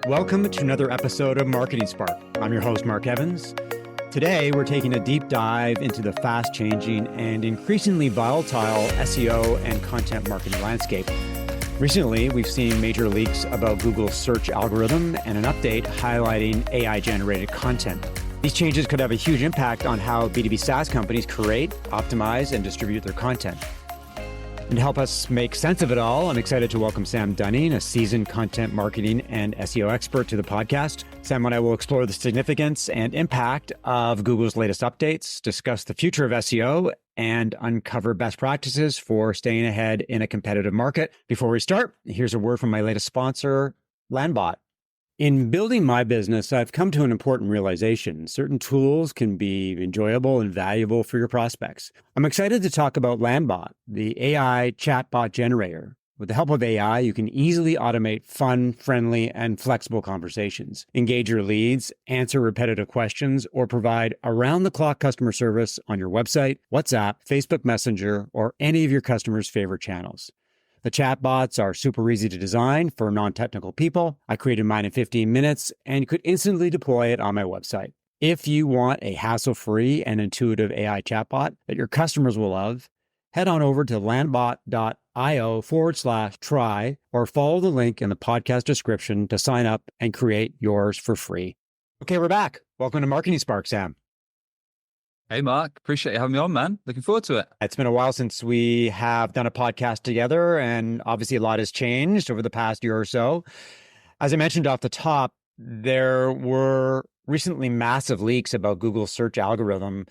Welcome to another episode of Marketing Spark. I'm your host, Mark Evans. Today, we're taking a deep dive into the fast-changing and increasingly volatile SEO and content marketing landscape. Recently, we've seen major leaks about Google's search algorithm and an update highlighting AI-generated content. These changes could have a huge impact on how B2B SaaS companies create, optimize, and distribute their content. And to help us make sense of it all, I'm excited to welcome Sam Dunning, a seasoned content marketing and SEO expert, to the podcast. Sam and I will explore the significance and impact of Google's latest updates, discuss the future of SEO, and uncover best practices for staying ahead in a competitive market. Before we start, here's a word from my latest sponsor, Landbot. In building my business, I've come to an important realization. Certain tools can be enjoyable and valuable for your prospects. I'm excited to talk about Landbot, the AI chatbot generator. With the help of AI, you can easily automate fun, friendly, and flexible conversations, engage your leads, answer repetitive questions, or provide around-the-clock customer service on your website, WhatsApp, Facebook Messenger, or any of your customers' favorite channels. The chatbots are super easy to design for non-technical people. I created mine in 15 minutes and you could instantly deploy it on my website. If you want a hassle-free and intuitive AI chatbot that your customers will love, head on over to landbot.io/try or follow the link in the podcast description to sign up and create yours for free. Okay, we're back. Welcome to Marketing Spark, Sam. Hey, Mark. Appreciate you having me on, man. Looking forward to it. It's been a while since we have done a podcast together, and obviously a lot has changed over the past year or so. As I mentioned off the top, there were recently massive leaks about Google's search algorithm,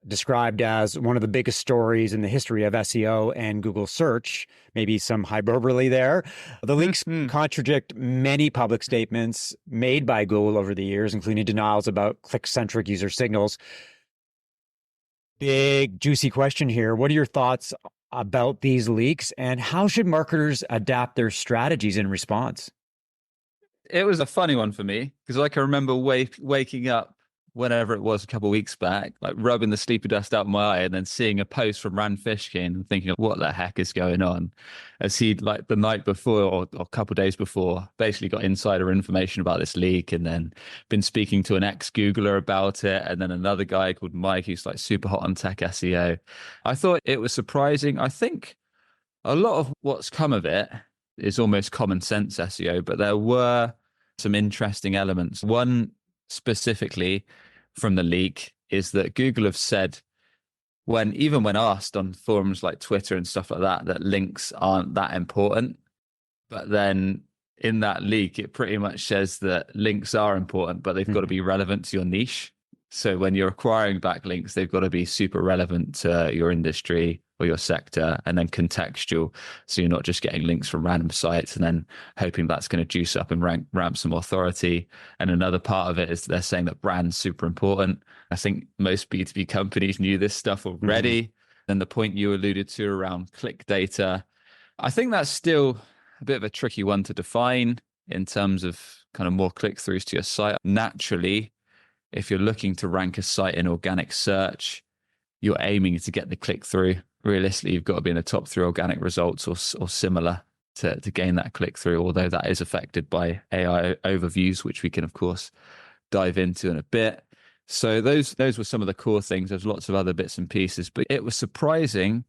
described as one of the biggest stories in the history of SEO and Google search, maybe some hyperbole there. The leaks contradict many public statements made by Google over the years, including denials about click-centric user signals. Big, juicy question here. What are your thoughts about these leaks, and how should marketers adapt their strategies in response? It was a funny one for me because I can remember waking up whenever it was a couple of weeks back, like rubbing the sleepy dust out of my eye and then seeing a post from Rand Fishkin and thinking, what the heck is going on? As he, like the night before or a couple of days before, basically got insider information about this leak and then been speaking to an ex-Googler about it. And then another guy called Mike, who's like super hot on tech SEO. I thought it was surprising. I think a lot of what's come of it is almost common sense SEO, but there were some interesting elements. One specifically from the leak is that Google have said, even when asked on forums like Twitter and stuff like that, that links aren't that important. But then in that leak, it pretty much says that links are important, but they've got to be relevant to your niche. So when you're acquiring backlinks, they've got to be super relevant to your industry or your sector, and then contextual. So you're not just getting links from random sites and then hoping that's going to juice up and ramp some authority. And another part of it is they're saying that brand's super important. I think most B2B companies knew this stuff already. And the point you alluded to around click data, I think that's still a bit of a tricky one to define in terms of kind of more click-throughs to your site. Naturally, if you're looking to rank a site in organic search, you're aiming to get the click-through. Realistically, you've got to be in the top 3 organic results or similar to gain that click-through, although that is affected by AI overviews, which we can, of course, dive into in a bit. So those were some of the core things. There's lots of other bits and pieces, but it was surprising,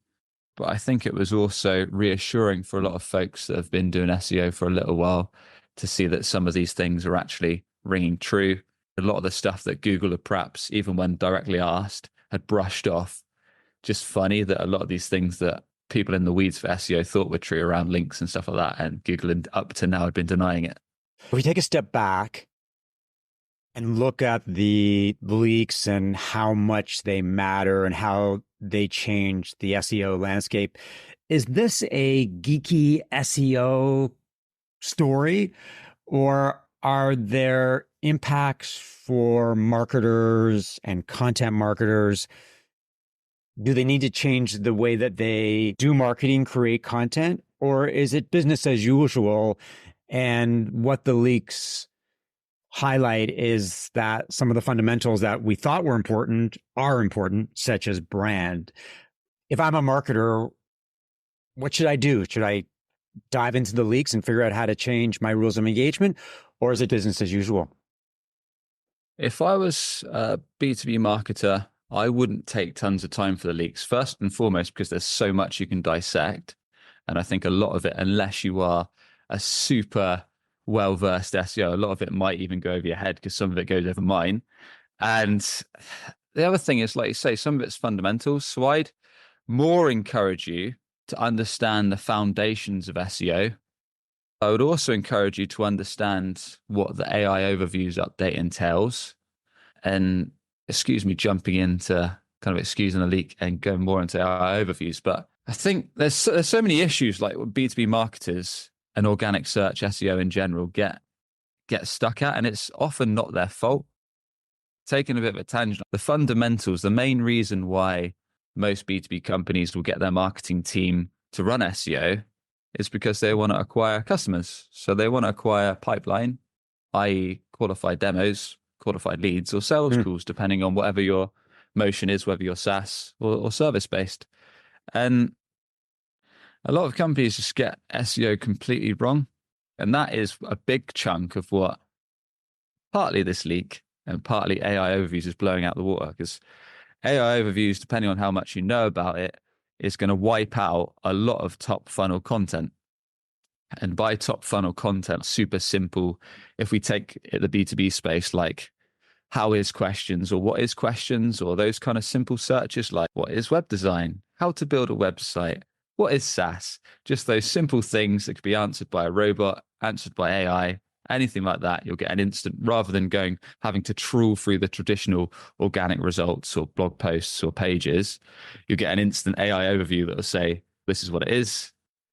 but I think it was also reassuring for a lot of folks that have been doing SEO for a little while to see that some of these things are actually ringing true. A lot of the stuff that Google had perhaps, even when directly asked, had brushed off. Just funny that a lot of these things that people in the weeds for SEO thought were true around links and stuff like that, and Google up to now had been denying it. If we take a step back and look at the leaks and how much they matter and how they change the SEO landscape, is this a geeky SEO story, or are there impacts for marketers and content marketers? Do they need to change the way that they do marketing, create content, or is it business as usual? And what the leaks highlight is that some of the fundamentals that we thought were important are important, such as brand. If I'm a marketer, what should I do? Should I dive into the leaks and figure out how to change my rules of engagement? or is it business as usual? If I was a B2B marketer, I wouldn't take tons of time for the leaks. First and foremost, because there's so much you can dissect. And I think a lot of it, unless you are a super well-versed SEO, a lot of it might even go over your head because some of it goes over mine. And the other thing is, like you say, some of it's fundamentals. So I'd more encourage you to understand the foundations of SEO. I would also encourage you to understand what the AI overviews update entails. And excuse me, jumping into kind of excusing a leak and going more into AI overviews. But I think there's so many issues like what B2B marketers and organic search SEO in general get stuck at, and it's often not their fault. Taking a bit of a tangent, the fundamentals, the main reason why most B2B companies will get their marketing team to run SEO is because they want to acquire customers. So they want to acquire pipeline, i.e. qualified demos, qualified leads, or sales calls, depending on whatever your motion is, whether you're SaaS or service-based. And a lot of companies just get SEO completely wrong. And that is a big chunk of what partly this leak and partly AI overviews is blowing out the water, because AI overviews, depending on how much you know about it, is going to wipe out a lot of top funnel content. And by top funnel content, super simple. If we take the B2B space, like how is questions or what is questions, or those kind of simple searches like what is web design, how to build a website, what is SaaS, just those simple things that could be answered by a robot, answered by AI, anything like that, you'll get an instant, rather than having to trawl through the traditional organic results or blog posts or pages, you get an instant AI overview that will say, this is what it is,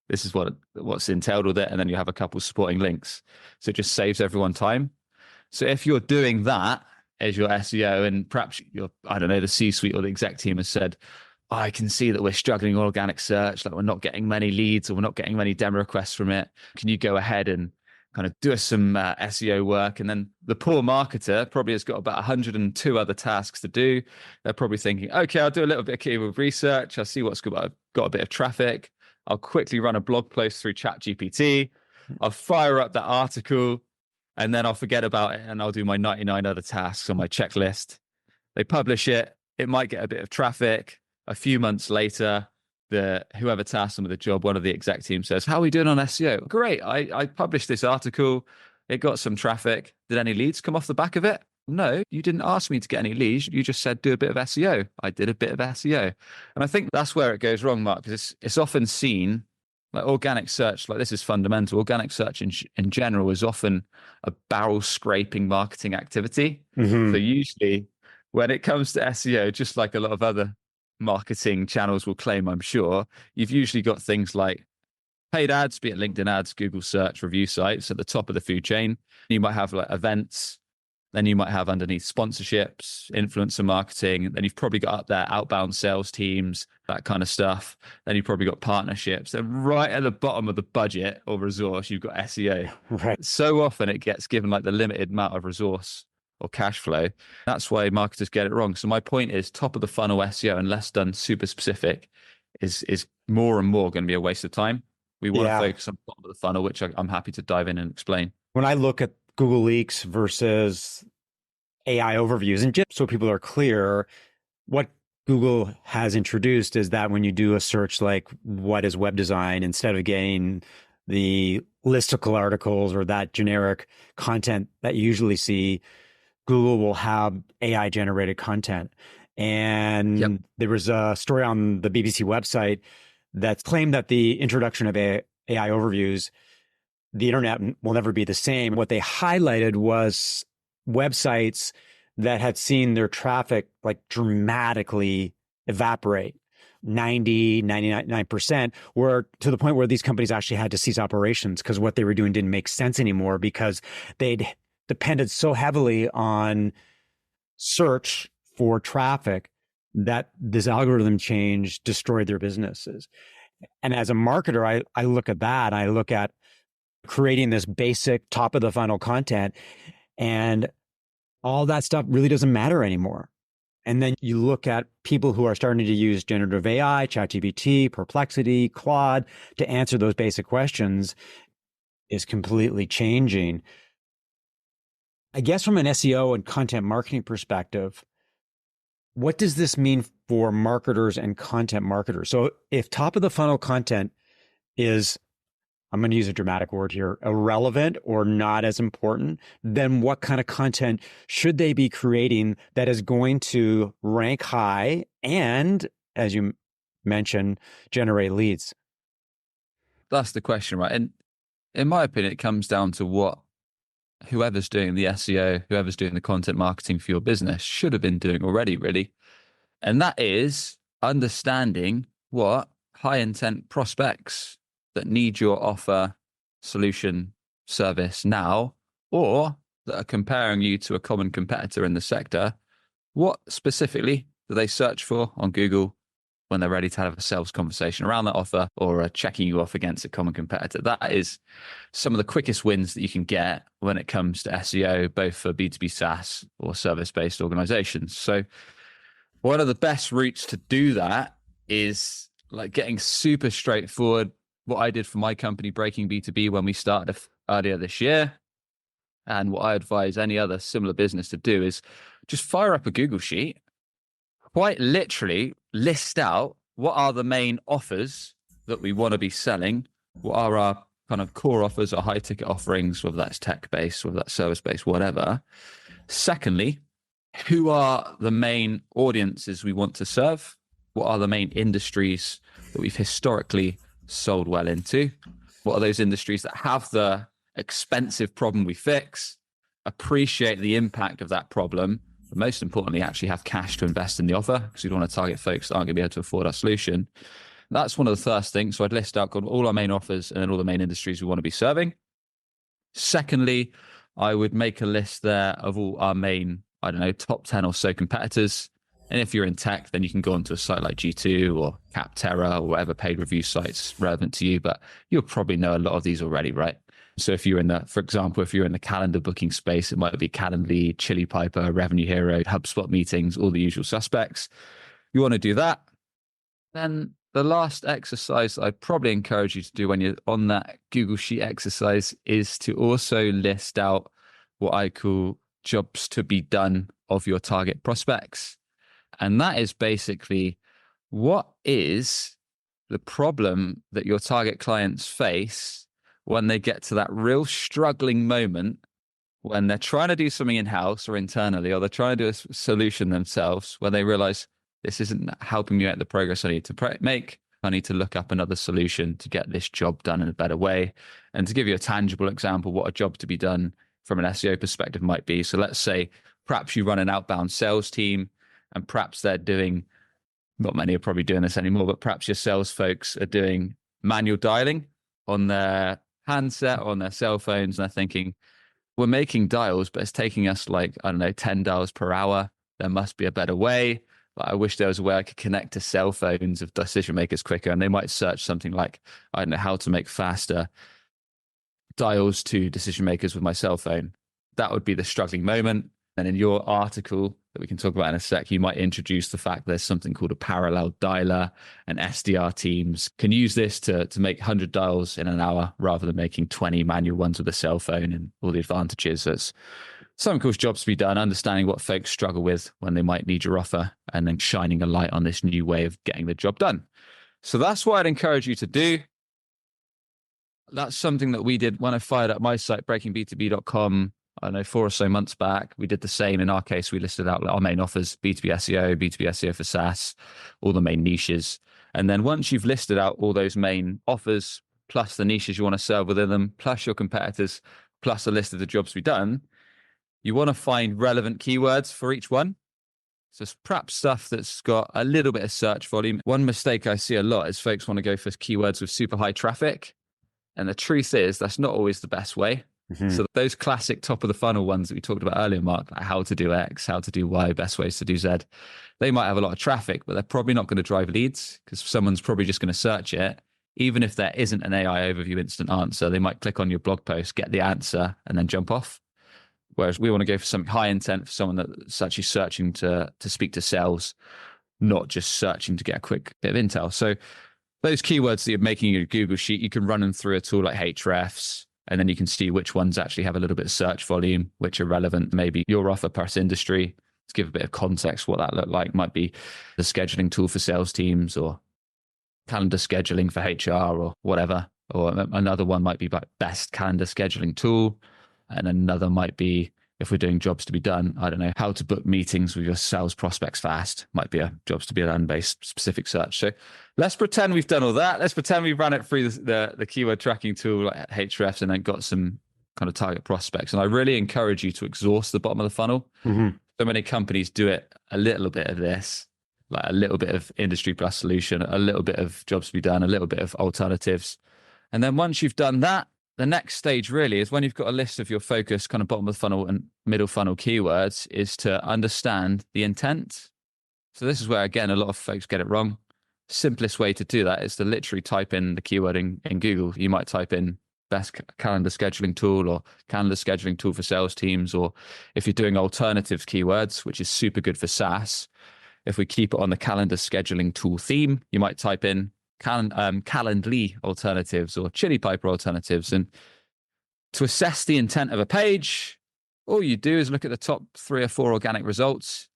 this is what's entailed with it, and then you have a couple supporting links. So it just saves everyone time. So if you're doing that as your SEO, and perhaps I don't know, the C-suite or the exec team has said, I can see that we're struggling with organic search, like we're not getting many leads or we're not getting many demo requests from it. Can you go ahead and kind of do us some SEO work? And then the poor marketer probably has got about 102 other tasks to do. They're probably thinking, okay, I'll do a little bit of keyword research. I'll see what's good. I've got a bit of traffic. I'll quickly run a blog post through ChatGPT. I'll fire up that article, and then I'll forget about it, and I'll do my 99 other tasks on my checklist. They publish it. It might get a bit of traffic. A few months later, whoever tasked them with the job, one of the exec team says, how are we doing on SEO? Great. I published this article. It got some traffic. Did any leads come off the back of it? No, you didn't ask me to get any leads. You just said, do a bit of SEO. I did a bit of SEO. And I think that's where it goes wrong, Mark, because it's often seen like organic search, like this is fundamental. Organic search in general is often a barrel scraping marketing activity. Mm-hmm. So usually when it comes to SEO, just like a lot of other marketing channels will claim, I'm sure, you've usually got things like paid ads, be it LinkedIn ads, Google search, review sites at the top of the food chain. You might have like events. Then you might have underneath sponsorships, influencer marketing. Then you've probably got up there outbound sales teams, that kind of stuff. Then you've probably got partnerships. And right at the bottom of the budget or resource, you've got SEO. Right. So often it gets given like the limited amount of resource or cash flow. That's why marketers get it wrong. So my point is, top of the funnel SEO, unless done super specific, is more and more going to be a waste of time. We want to focus on top of the funnel, which I'm happy to dive in and explain. When I look at Google Leaks versus AI overviews, and just so people are clear, what Google has introduced is that when you do a search like what is web design, instead of getting the listicle articles or that generic content that you usually see, Google will have AI generated content. And there was a story on the BBC website that claimed that the introduction of AI overviews, the internet will never be the same. What they highlighted was websites that had seen their traffic like dramatically evaporate, 90, 99%, were to the point where these companies actually had to cease operations because what they were doing didn't make sense anymore, because they'd depended so heavily on search for traffic that this algorithm change destroyed their businesses. And as a marketer, I look at that. I look at creating this basic top of the funnel content, and all that stuff really doesn't matter anymore. And then you look at people who are starting to use generative AI, ChatGPT, Perplexity, Claude to answer those basic questions is completely changing. I guess from an SEO and content marketing perspective, what does this mean for marketers and content marketers? So if top of the funnel content is, I'm going to use a dramatic word here, irrelevant or not as important, then what kind of content should they be creating that is going to rank high and, as you mentioned, generate leads? That's the question, right? And in my opinion, it comes down to what whoever's doing the SEO, whoever's doing the content marketing for your business should have been doing already, really. And that is understanding what high intent prospects that need your offer, solution, service now, or that are comparing you to a common competitor in the sector, what specifically do they search for on Google when they're ready to have a sales conversation around that offer or checking you off against a common competitor? That is some of the quickest wins that you can get when it comes to SEO, both for B2B SaaS or service-based organizations. So one of the best routes to do that is like getting super straightforward. What I did for my company, Breaking B2B, when we started earlier this year, and what I advise any other similar business to do is just fire up a Google sheet, quite literally list out what are the main offers that we want to be selling, what are our kind of core offers or high ticket offerings, whether that's tech-based, whether that's service-based, whatever. Secondly, who are the main audiences we want to serve? What are the main industries that we've historically sold well into? What are those industries that have the expensive problem we fix, appreciate the impact of that problem, but most importantly, actually have cash to invest in the offer, because we don't want to target folks that aren't going to be able to afford our solution. That's one of the first things. So I'd list out all our main offers and then all the main industries we want to be serving. Secondly, I would make a list there of all our main, I don't know, top 10 or so competitors. And if you're in tech, then you can go onto a site like G2 or Capterra or whatever paid review sites relevant to you, but you'll probably know a lot of these already, right? So if you're in the, for example, if you're in the calendar booking space, it might be Calendly, Chili Piper, Revenue Hero, HubSpot meetings, all the usual suspects. You want to do that. Then the last exercise I'd probably encourage you to do when you're on that Google Sheet exercise is to also list out what I call jobs to be done of your target prospects. And that is basically, what is the problem that your target clients face when they get to that real struggling moment when they're trying to do something in-house or internally, or they're trying to do a solution themselves, where they realize this isn't helping me at the progress I need to make. I need to look up another solution to get this job done in a better way. And to give you a tangible example, what a job to be done from an SEO perspective might be. So let's say perhaps you run an outbound sales team, and perhaps they're doing, not many are probably doing this anymore, but perhaps your sales folks are doing manual dialing on their handset or on their cell phones. And they're thinking, we're making dials, but it's taking us like, I don't know, 10 dials per hour. There must be a better way. But I wish there was a way I could connect to cell phones of decision makers quicker. And they might search something like, I don't know, how to make faster dials to decision makers with my cell phone. That would be the struggling moment. And in your article that we can talk about in a sec, you might introduce the fact there's something called a parallel dialer, and SDR teams can use this to make 100 dials in an hour rather than making 20 manual ones with a cell phone, and all the advantages. So it's something called jobs to be done, understanding what folks struggle with when they might need your offer, and then shining a light on this new way of getting the job done. So that's what I'd encourage you to do. That's something that we did when I fired up my site, breakingb2b.com. I don't know, 4 or so months back. We did the same. In our case, we listed out our main offers, B2B SEO, B2B SEO for SaaS, all the main niches. And then once you've listed out all those main offers, plus the niches you want to serve within them, plus your competitors, plus a list of the jobs to be done, you want to find relevant keywords for each one. So it's perhaps stuff that's got a little bit of search volume. One mistake I see a lot is folks want to go for keywords with super high traffic. And the truth is that's not always the best way. Mm-hmm. So those classic top of the funnel ones that we talked about earlier, Mark, like how to do X, how to do Y, best ways to do Z, they might have a lot of traffic, but they're probably not going to drive leads, because someone's probably just going to search it. Even if there isn't an AI overview instant answer, they might click on your blog post, get the answer, and then jump off. Whereas we want to go for something high intent, for someone that's actually searching to speak to sales, not just searching to get a quick bit of intel. So those keywords that you're making in your Google Sheet, you can run them through a tool like Ahrefs. And then you can see which ones actually have a little bit of search volume, which are relevant, maybe your offer per industry. To give a bit of context, what that looked like might be the scheduling tool for sales teams or calendar scheduling for HR or whatever. Or another one might be best calendar scheduling tool. And another might be, if we're doing jobs to be done, I don't know, how to book meetings with your sales prospects fast might be a jobs to be done based specific search. So let's pretend we've done all that. Let's pretend we've run it through the keyword tracking tool like Hrefs and then got some kind of target prospects. And I really encourage you to exhaust the bottom of the funnel. Mm-hmm. So many companies do it a little bit of this, like a little bit of industry plus solution, a little bit of jobs to be done, a little bit of alternatives. And then once you've done that, the next stage really is when you've got a list of your focus kind of bottom of the funnel and middle funnel keywords is to understand the intent. So this is where, again, a lot of folks get it wrong. Simplest way to do that is to literally type in the keyword in Google. You might type in best calendar scheduling tool or calendar scheduling tool for sales teams. Or if you're doing alternatives keywords, which is super good for SaaS, if we keep it on the calendar scheduling tool theme, you might type in Calendly alternatives or Chili Piper alternatives. And to assess the intent of a page, all you do is look at the top 3 or 4 organic results,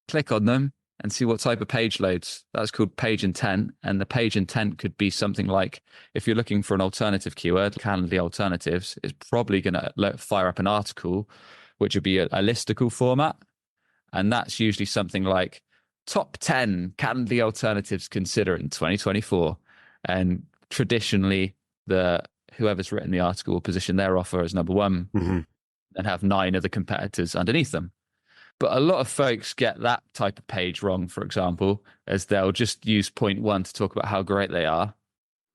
click on them and see what type of page loads. That's called page intent. And the page intent could be something like, if you're looking for an alternative keyword, Calendly alternatives, it's probably going to fire up an article, which would be a listicle format. And that's usually something like top 10 Calendly alternatives consider in 2024. And traditionally, whoever's written the article will position their offer as number 1 and have 9 other competitors underneath them. But a lot of folks get that type of page wrong, for example, as they'll just use point 1 to talk about how great they are.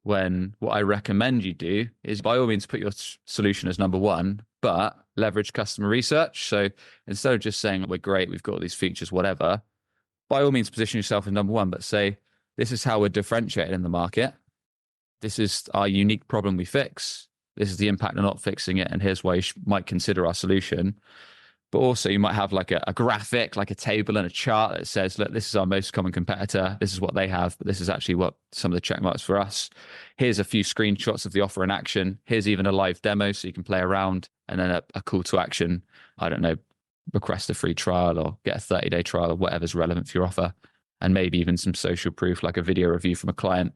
When what I recommend you do is by all means put your solution as number 1, but leverage customer research. So instead of just saying we're great, we've got all these features, whatever, by all means position yourself as number 1, but say, this is how we're differentiated in the market. This is our unique problem we fix. This is the impact of not fixing it. And here's why you might consider our solution. But also you might have like a graphic, like a table and a chart that says, look, this is our most common competitor. This is what they have, but this is actually what some of the check marks for us. Here's a few screenshots of the offer in action. Here's even a live demo so you can play around, and then a call to action. I don't know, request a free trial or get a 30-day trial or whatever's relevant for your offer. And maybe even some social proof, like a video review from a client.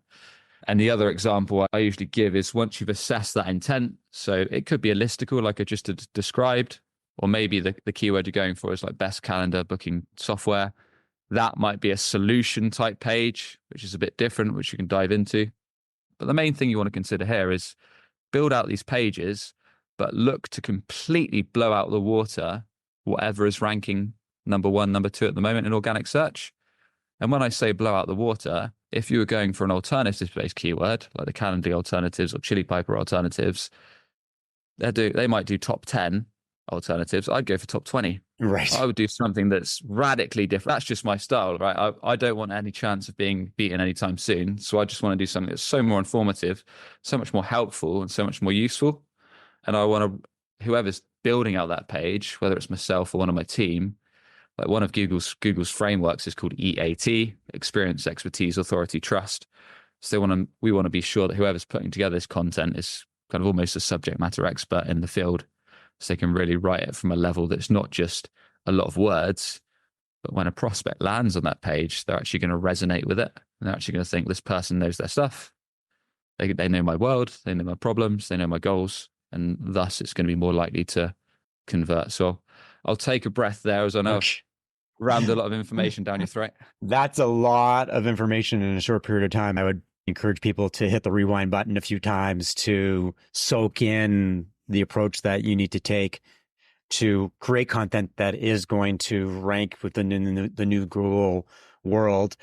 And the other example I usually give is once you've assessed that intent, so it could be a listicle like I just described, or maybe the keyword you're going for is like best calendar booking software. That might be a solution type page, which is a bit different, which you can dive into. But the main thing you want to consider here is build out these pages, but look to completely blow out the water, whatever is ranking number 1, number 2 at the moment in organic search. And when I say blow out the water, if you were going for an alternatives-based keyword, like the Calendly alternatives or Chili Piper alternatives, they might do top 10 alternatives. I'd go for top 20. Right. I would do something that's radically different. That's just my style, right? I don't want any chance of being beaten anytime soon. So I just want to do something that's so more informative, so much more helpful, and so much more useful. And I want to, whoever's building out that page, whether it's myself or one of my team, like one of Google's frameworks is called EAT, Experience, Expertise, Authority, Trust. So we want to be sure that whoever's putting together this content is kind of almost a subject matter expert in the field, so they can really write it from a level that's not just a lot of words, but when a prospect lands on that page, they're actually going to resonate with it. And they're actually going to think this person knows their stuff. They know my world, they know my problems, they know my goals, and thus it's going to be more likely to convert. So I'll take a breath there, as I know I've rammed a lot of information down your throat. That's a lot of information in a short period of time. I would encourage people to hit the rewind button a few times to soak in the approach that you need to take to create content that is going to rank within the new Google world.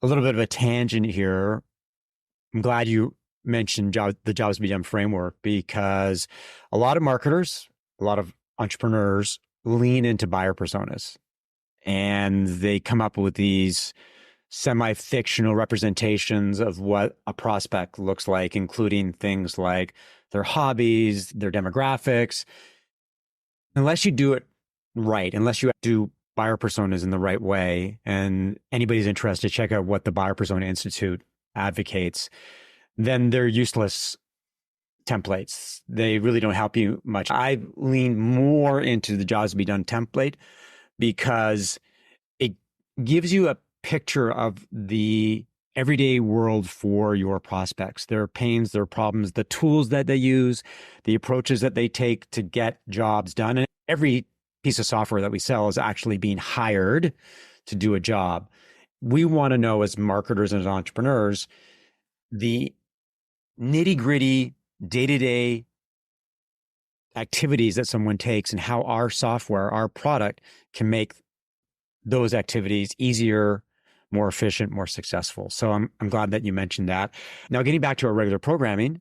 A little bit of a tangent here. I'm glad you mentioned the Jobs to be Done framework, because a lot of marketers, a lot of entrepreneurs lean into buyer personas, and they come up with these semi-fictional representations of what a prospect looks like, including things like their hobbies, their demographics. Unless you do it right, unless you do buyer personas in the right way, and anybody's interested, check out what the Buyer Persona Institute advocates, then they're useless. templates. They really don't help you much. I lean more into the jobs to be done template because it gives you a picture of the everyday world for your prospects, their pains, their problems, the tools that they use, the approaches that they take to get jobs done. And every piece of software that we sell is actually being hired to do a job. We want to know as marketers and as entrepreneurs, the nitty gritty, day-to-day activities that someone takes and how our software, our product can make those activities easier, more efficient, more successful. So I'm glad that you mentioned that. Now, getting back to our regular programming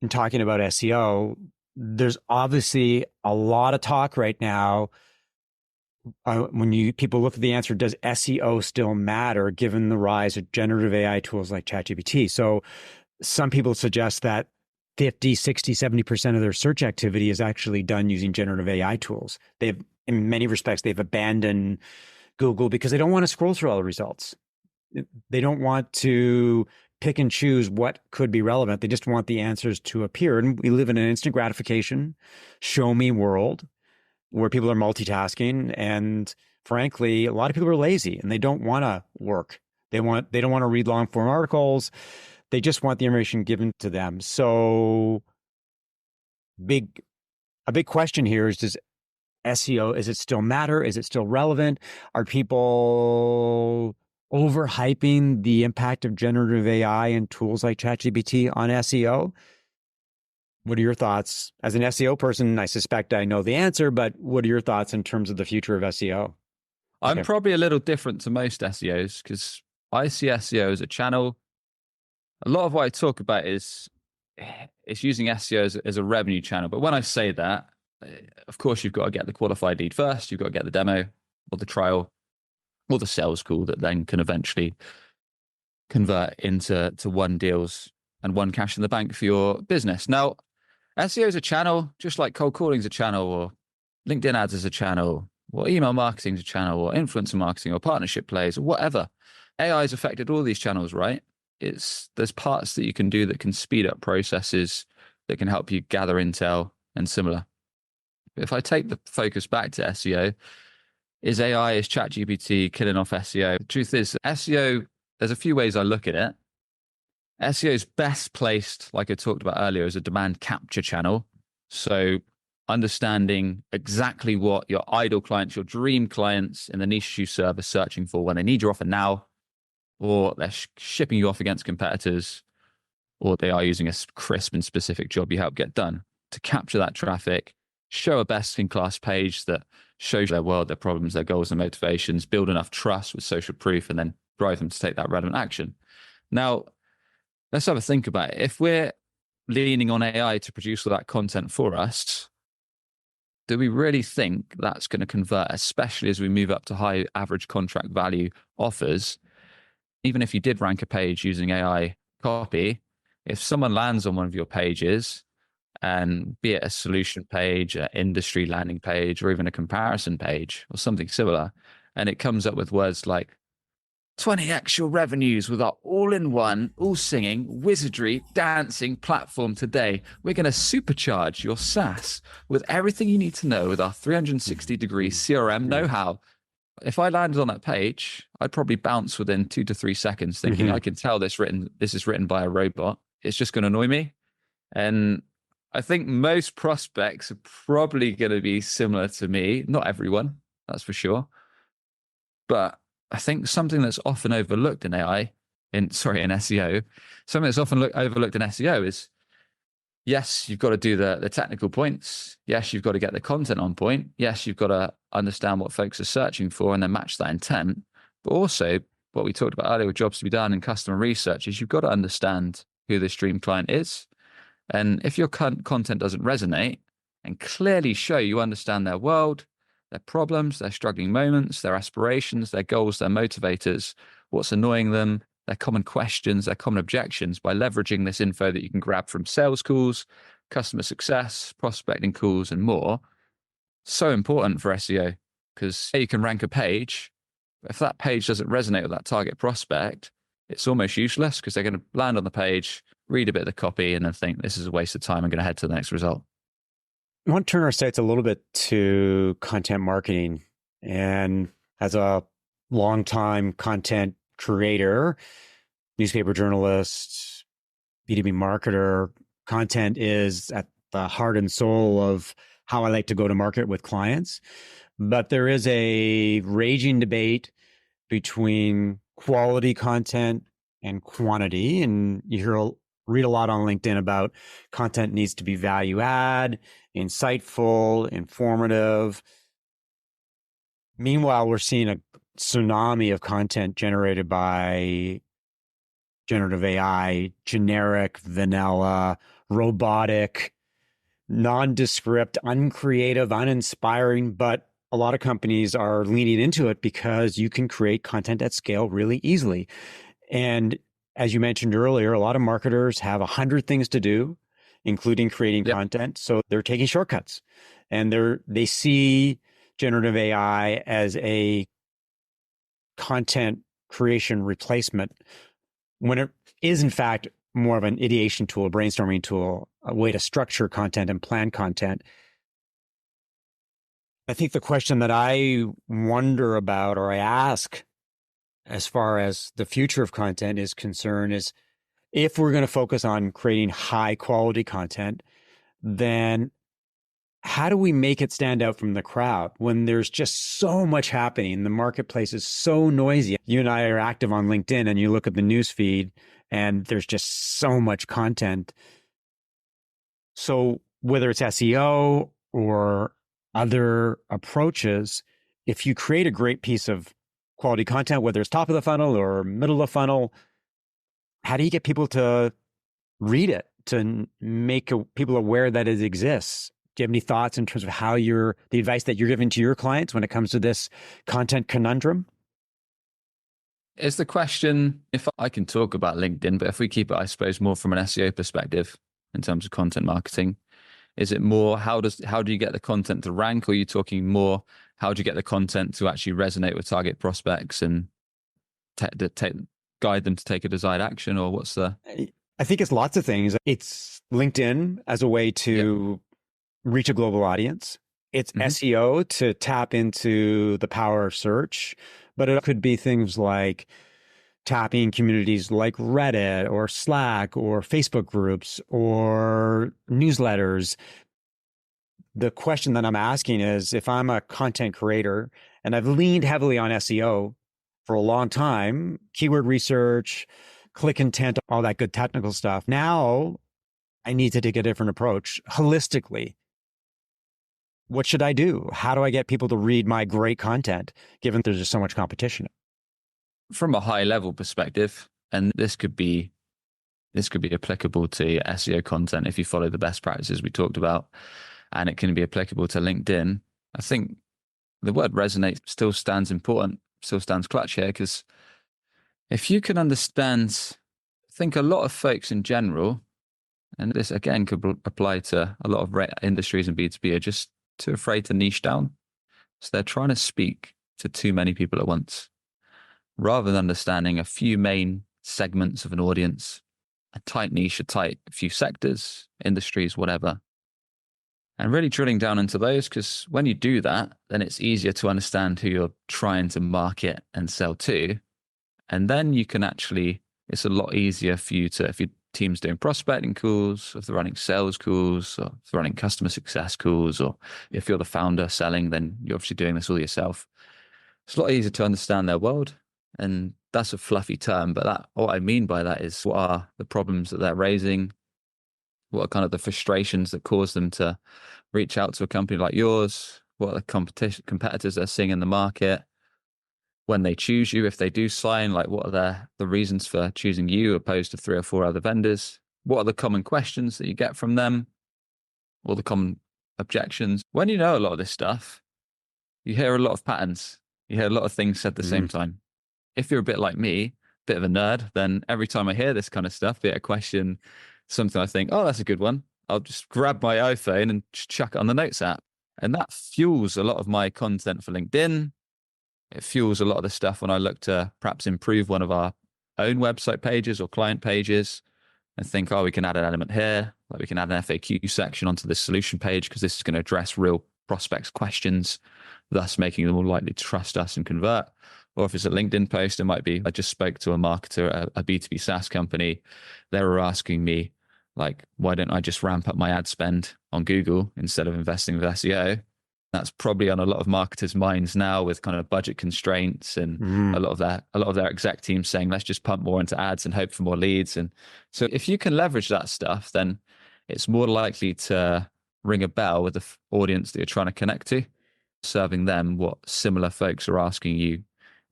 and talking about SEO, there's obviously a lot of talk right now. When people look at the answer, does SEO still matter given the rise of generative AI tools like ChatGPT? So some people suggest that 50, 60, 70% of their search activity is actually done using generative AI tools. In many respects, they've abandoned Google because they don't want to scroll through all the results. They don't want to pick and choose what could be relevant. They just want the answers to appear. And we live in an instant gratification, show me world where people are multitasking. And frankly, a lot of people are lazy and they don't want to work. They don't want to read long form articles. They just want the information given to them. So a big question here is, does SEO, is it still matter? Is it still relevant? Are people overhyping the impact of generative AI and tools like ChatGPT on SEO? What are your thoughts? As an SEO person, I suspect I know the answer, but what are your thoughts in terms of the future of SEO? I'm probably a little different to most SEOs because I see SEO as a channel. A lot of what I talk about is using SEO as a revenue channel. But when I say that, of course, you've got to get the qualified lead first. You've got to get the demo or the trial or the sales call that then can eventually convert into one deals and one cash in the bank for your business. Now, SEO is a channel, just like cold calling is a channel, or LinkedIn ads is a channel, or email marketing is a channel, or influencer marketing, or partnership plays, or whatever. AI has affected all these channels, right? There's parts that you can do that can speed up processes, that can help you gather intel and similar. If I take the focus back to SEO, is ChatGPT killing off SEO? The truth is, SEO, there's a few ways I look at it. SEO is best placed, like I talked about earlier, as a demand capture channel. So understanding exactly what your ideal clients, your dream clients in the niche you serve are searching for when they need your offer now, or they're shipping you off against competitors, or they are using a crisp and specific job you help get done. To capture that traffic, show a best-in-class page that shows their world, their problems, their goals and motivations, build enough trust with social proof, and then drive them to take that relevant action. Now, let's have a think about it. If we're leaning on AI to produce all that content for us, do we really think that's going to convert, especially as we move up to high average contract value offers? Even if you did rank a page using AI copy, if someone lands on one of your pages, and be it a solution page, an industry landing page, or even a comparison page or something similar, and it comes up with words like 20x your revenues with our all-in-one, all-singing, wizardry, dancing platform today. We're going to supercharge your SaaS with everything you need to know with our 360-degree CRM know-how. If I landed on that page, I'd probably bounce within 2 to 3 seconds thinking, I can tell this is written by a robot. It's just going to annoy me. And I think most prospects are probably going to be similar to me. Not everyone, that's for sure. But I think something that's often overlooked in SEO, something that's often overlooked in SEO is, yes, you've got to do the technical points. Yes, you've got to get the content on point. Yes, you've got to understand what folks are searching for and then match that intent. But also, what we talked about earlier with jobs to be done and customer research is you've got to understand who this dream client is. And if your content doesn't resonate and clearly show you understand their world, their problems, their struggling moments, their aspirations, their goals, their motivators, what's annoying them, their common questions, their common objections, by leveraging this info that you can grab from sales calls, customer success, prospecting calls, and more, so important for SEO, because you can rank a page. If that page doesn't resonate with that target prospect, it's almost useless because they're going to land on the page, read a bit of the copy, and then think this is a waste of time. I'm going to head to the next result. I want to turn our sights a little bit to content marketing. And as a longtime content creator, newspaper journalist, B2B marketer, content is at the heart and soul of how I like to go to market with clients. But there is a raging debate between quality content and quantity. And read a lot on LinkedIn about content needs to be value add, insightful, informative. Meanwhile, we're seeing a tsunami of content generated by generative AI, generic, vanilla, robotic, nondescript, uncreative, uninspiring, but a lot of companies are leaning into it because you can create content at scale really easily. And as you mentioned earlier, a lot of marketers have 100 things to do, including creating content. So they're taking shortcuts, and they see generative AI as a content creation replacement when it is in fact more of an ideation tool, a brainstorming tool, a way to structure content and plan content. I think the question that I wonder about, or I ask as far as the future of content is concerned, is if we're going to focus on creating high quality content, then how do we make it stand out from the crowd when there's just so much happening? The marketplace is so noisy. You and I are active on LinkedIn, and you look at the news feed and there's just so much content. So whether it's SEO or other approaches, if you create a great piece of quality content, whether it's top of the funnel or middle of the funnel, how do you get people to read it, to make people aware that it exists? Do you have any thoughts in terms of how the advice that you're giving to your clients when it comes to this content conundrum? Is the question, if I can talk about LinkedIn, but if we keep it, I suppose, more from an SEO perspective in terms of content marketing, is it more how do you get the content to rank, or are you talking more how do you get the content to actually resonate with target prospects and guide them to take a desired action, or what's the... I think it's lots of things. It's LinkedIn as a way to reach a global audience. It's SEO to tap into the power of search, but it could be things like tapping communities like Reddit or Slack or Facebook groups or newsletters. The question that I'm asking is, if I'm a content creator and I've leaned heavily on SEO for a long time, keyword research, click intent, all that good technical stuff. Now I need to take a different approach holistically. What should I do? How do I get people to read my great content, given there's just so much competition? From a high level perspective, and this could be applicable to SEO content if you follow the best practices we talked about, and it can be applicable to LinkedIn. I think the word resonate still stands clutch here, because if you can understand, I think a lot of folks in general, and this again could apply to a lot of industries and B2B, are just too afraid to niche down. So they're trying to speak to too many people at once, rather than understanding a few main segments of an audience, a tight niche, a few sectors, industries, whatever, and really drilling down into those. Because when you do that, then it's easier to understand who you're trying to market and sell to. And then you can it's a lot easier for you to, if your team's doing prospecting calls, if they're running sales calls, or if they're running customer success calls, or if you're the founder selling, then you're obviously doing this all yourself. It's a lot easier to understand their world. And that's a fluffy term, but what I mean by that is, what are the problems that they're raising? What are kind of the frustrations that cause them to reach out to a company like yours? What are the competitors they're seeing in the market? When they choose you, if they do sign, like what are the reasons for choosing you opposed to 3 or 4 other vendors? What are the common questions that you get from them? Or the common objections? When you know a lot of this stuff, you hear a lot of patterns. You hear a lot of things said at the same time. If you're a bit like me, a bit of a nerd, then every time I hear this kind of stuff, be it a question, something I think, oh, that's a good one, I'll just grab my iPhone and chuck it on the Notes app. And that fuels a lot of my content for LinkedIn. It fuels a lot of the stuff when I look to perhaps improve one of our own website pages or client pages and think, oh, we can add an element here, like we can add an FAQ section onto this solution page because this is going to address real prospects' questions, thus making them more likely to trust us and convert. Or if it's a LinkedIn post, it might be, I just spoke to a marketer at a B2B SaaS company. They were asking me, like, why don't I just ramp up my ad spend on Google instead of investing with SEO? That's probably on a lot of marketers' minds now with kind of budget constraints and a lot of their exec teams saying, let's just pump more into ads and hope for more leads. And so if you can leverage that stuff, then it's more likely to ring a bell with the audience that you're trying to connect to, serving them what similar folks are asking you,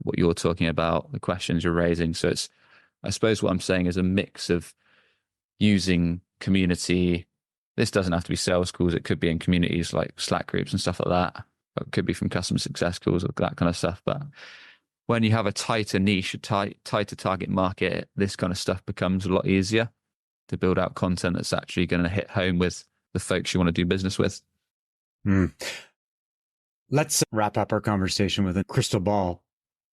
what you're talking about, the questions you're raising. So it's, I suppose what I'm saying is a mix of using community. This doesn't have to be sales calls. It could be in communities like Slack groups and stuff like that. It could be from customer success calls or that kind of stuff. But when you have a tighter niche, a tighter target market, this kind of stuff becomes a lot easier to build out content that's actually going to hit home with the folks you want to do business with. Let's wrap up our conversation with a crystal ball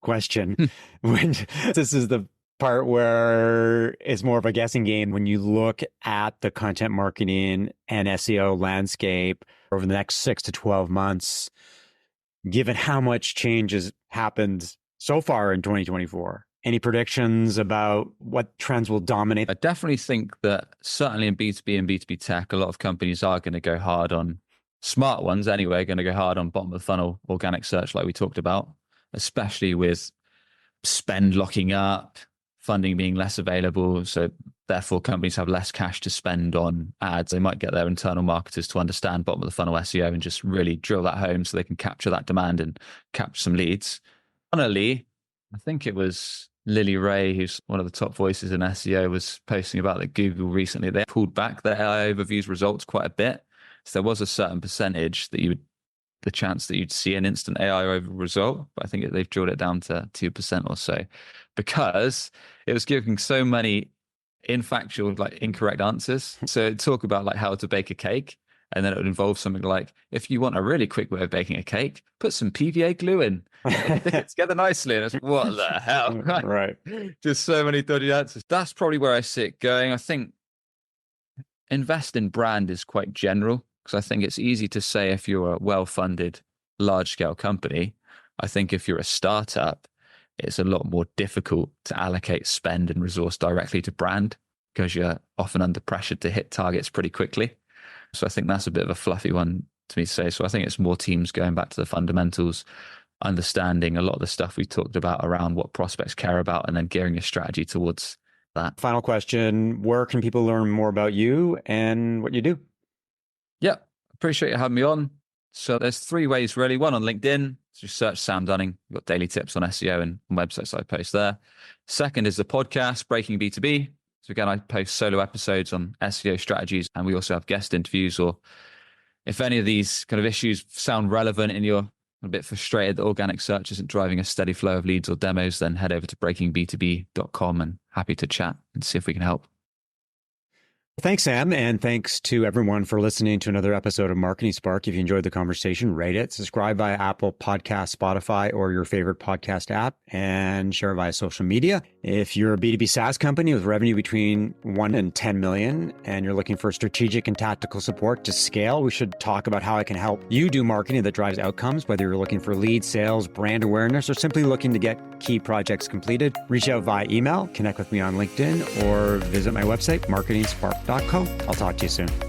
question. When this is the part where it's more of a guessing game, when you look at the content marketing and SEO landscape over the next 6 to 12 months, given how much change has happened so far in 2024, any predictions about what trends will dominate? I definitely think that certainly in B2B and B2B tech, a lot of companies are going to go hard on, smart ones anyway, going to go hard on bottom of the funnel organic search like we talked about, especially with spend locking up, funding being less available. So therefore companies have less cash to spend on ads. They might get their internal marketers to understand bottom of the funnel SEO and just really drill that home so they can capture that demand and capture some leads. Finally, I think it was Lily Ray, who's one of the top voices in SEO, was posting about that Google recently, they pulled back their AI overviews results quite a bit. So there was a certain percentage that the chance that you'd see an instant AI over result, but I think they've drilled it down to 2% or so, because it was giving so many infactual, like incorrect answers. So it'd talk about like how to bake a cake, and then it would involve something like, if you want a really quick way of baking a cake, put some PVA glue in, stick it together nicely. And it's what the hell? Right. Just so many dodgy answers. That's probably where I see it going. I think invest in brand is quite general, because I think it's easy to say if you're a well-funded, large-scale company. I think if you're a startup, it's a lot more difficult to allocate spend and resource directly to brand, because you're often under pressure to hit targets pretty quickly. So I think that's a bit of a fluffy one to me to say. So I think it's more teams going back to the fundamentals, understanding a lot of the stuff we talked about around what prospects care about, and then gearing your strategy towards that. Final question, where can people learn more about you and what you do? Yeah, appreciate you having me on. So there's 3 ways really. One, on LinkedIn, just search Sam Dunning. We've got daily tips on SEO and websites I post there. Second is the podcast, Breaking B2B. So again, I post solo episodes on SEO strategies, and we also have guest interviews. Or if any of these kind of issues sound relevant and you're a bit frustrated that organic search isn't driving a steady flow of leads or demos, then head over to breakingb2b.com, and happy to chat and see if we can help. Thanks, Sam. And thanks to everyone for listening to another episode of Marketing Spark. If you enjoyed the conversation, rate it, subscribe via Apple Podcasts, Spotify, or your favorite podcast app, and share it via social media. If you're a B2B SaaS company with revenue between 1 and 10 million, and you're looking for strategic and tactical support to scale, we should talk about how I can help you do marketing that drives outcomes, whether you're looking for leads, sales, brand awareness, or simply looking to get key projects completed. Reach out via email, connect with me on LinkedIn, or visit my website, marketingspark.com. I'll talk to you soon.